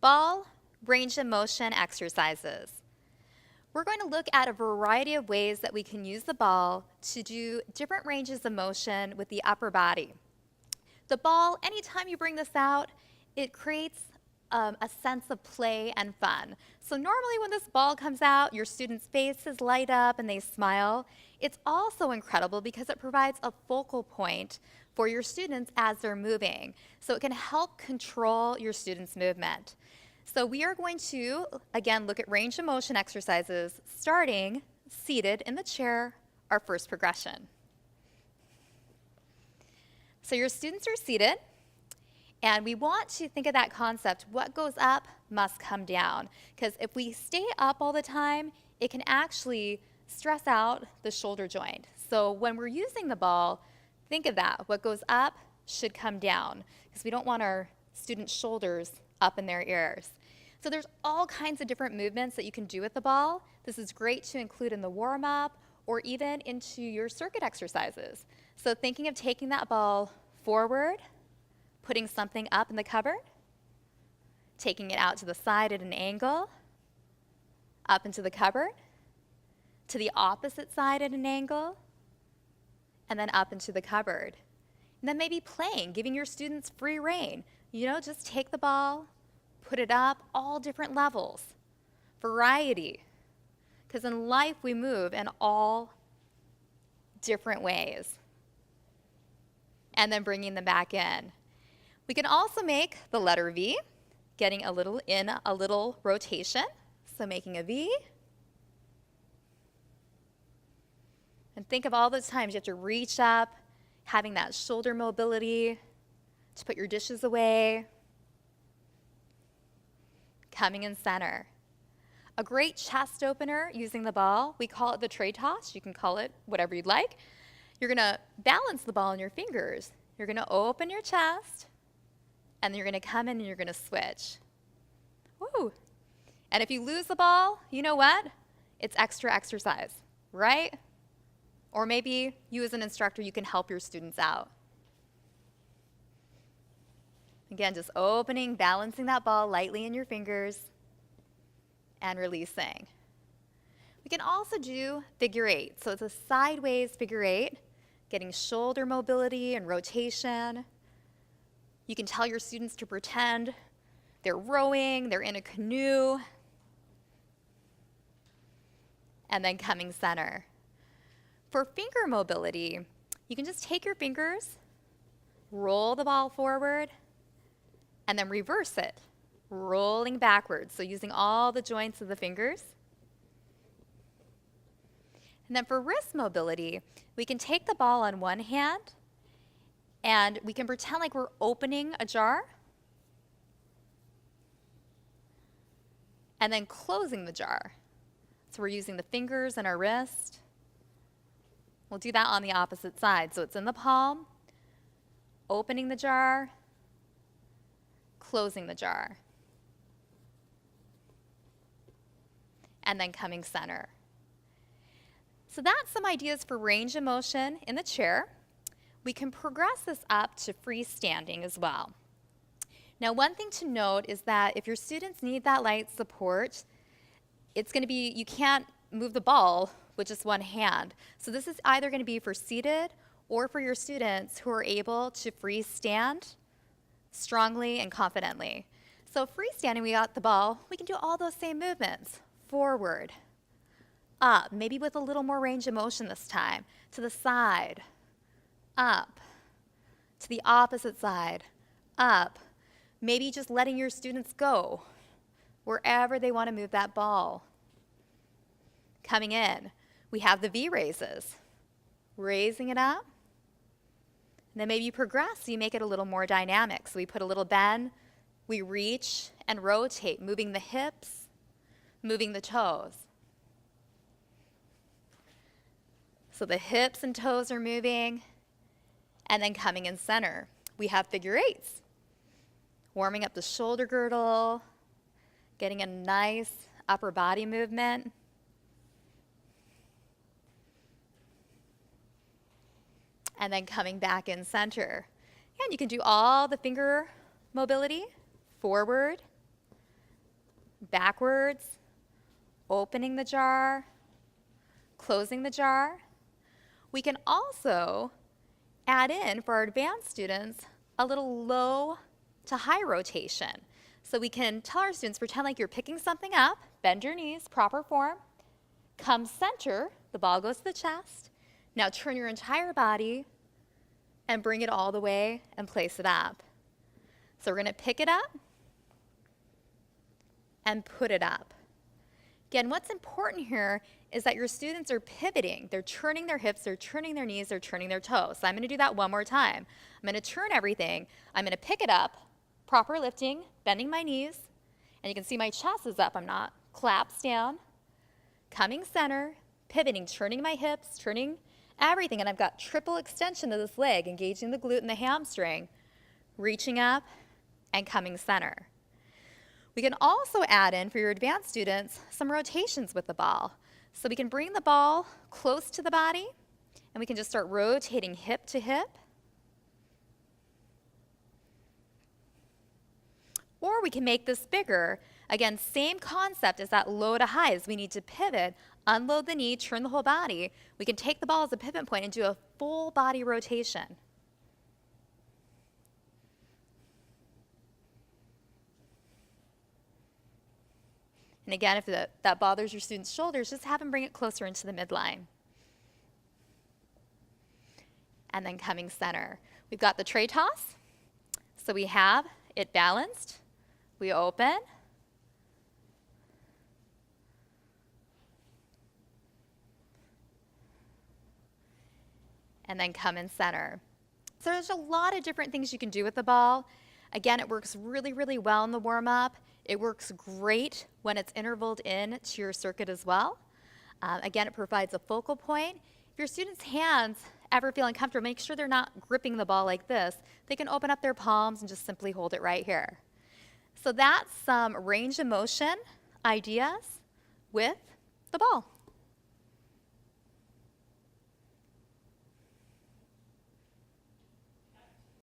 Ball range of motion exercises. We're going to look at a variety of ways that we can use the ball to do different ranges of motion with the upper body. The ball, anytime you bring this out, it creates a sense of play and fun. So normally when this ball comes out, your students' faces light up and they smile. It's also incredible because it provides a focal point for your students as they're moving. So it can help control your students' movement. So we are going to, again, look at range of motion exercises, starting seated in the chair, our first progression. So your students are seated, and we want to think of that concept, what goes up must come down. Because if we stay up all the time, it can actually stress out the shoulder joint. So when we're using the ball, think of that. What goes up should come down, because we don't want our students' shoulders up in their ears. So there's all kinds of different movements that you can do with the ball. This is great to include in the warm-up or even into your circuit exercises. So thinking of taking that ball forward, putting something up in the cupboard, taking it out to the side at an angle, up into the cupboard, to the opposite side at an angle, and then up into the cupboard. And then maybe playing, giving your students free rein. You know, just take the ball, put it up, all different levels. Variety. Because in life we move in all different ways. And then bringing them back in. We can also make the letter V, getting a little rotation. So making a V. And think of all those times you have to reach up, having that shoulder mobility to put your dishes away. Coming in center. A great chest opener using the ball, we call it the tray toss. You can call it whatever you'd like. You're going to balance the ball in your fingers. You're going to open your chest, and then you're going to come in and you're going to switch. Woo! And if you lose the ball, you know what? It's extra exercise, right? Or maybe you as an instructor, you can help your students out. Again, just opening, balancing that ball lightly in your fingers, and releasing. We can also do figure eight. So it's a sideways figure eight, getting shoulder mobility and rotation. You can tell your students to pretend they're rowing, they're in a canoe, and then coming center. For finger mobility, you can just take your fingers, roll the ball forward, and then reverse it, rolling backwards. So using all the joints of the fingers. And then for wrist mobility, we can take the ball on one hand, and we can pretend like we're opening a jar, and then closing the jar. So we're using the fingers and our wrist. We'll do that on the opposite side. So it's in the palm, opening the jar, closing the jar, and then coming center. So that's some ideas for range of motion in the chair. We can progress this up to freestanding as well. Now, one thing to note is that if your students need that light support, it's going to be, you can't move the ball with just one hand. So this is either going to be for seated or for your students who are able to freestand strongly and confidently. So freestanding, we got the ball, we can do all those same movements. Forward, up, maybe with a little more range of motion this time, to the side, up, to the opposite side, up, maybe just letting your students go wherever they want to move that ball. Coming in, we have the V raises, raising it up. And then maybe you progress, so you make it a little more dynamic. So we put a little bend, we reach and rotate, moving the hips, moving the toes. So the hips and toes are moving, and then coming in center. We have figure eights, warming up the shoulder girdle, getting a nice upper body movement. And then coming back in center. And you can do all the finger mobility, forward, backwards, opening the jar, closing the jar. We can also add in, for our advanced students, a little low to high rotation. So we can tell our students, pretend like you're picking something up, bend your knees, proper form, come center, the ball goes to the chest. Now turn your entire body and bring it all the way and place it up. So we're going to pick it up and put it up. Again, what's important here is that your students are pivoting. They're turning their hips, they're turning their knees, they're turning their toes. So I'm going to do that one more time. I'm going to turn everything. I'm going to pick it up, proper lifting, bending my knees, and you can see my chest is up. I'm not collapsed down. Coming center, pivoting, turning my hips, turning everything, and I've got triple extension of this leg, engaging the glute and the hamstring, reaching up and coming center. We can also add in, for your advanced students, some rotations with the ball. So we can bring the ball close to the body, and we can just start rotating hip to hip. Or we can make this bigger. Again, same concept as that low to high, as we need to pivot, unload the knee, turn the whole body. We can take the ball as a pivot point and do a full body rotation. And again, if that bothers your student's shoulders, just have them bring it closer into the midline. And then coming center. We've got the tray toss. So we have it balanced. We open. And then come in center. So there's a lot of different things you can do with the ball. Again, it works really, really well in the warm-up. It works great when it's intervaled in to your circuit as well. Again, it provides a focal point. If your students' hands ever feel uncomfortable, make sure they're not gripping the ball like this. They can open up their palms and just simply hold it right here. So that's some range of motion ideas with the ball.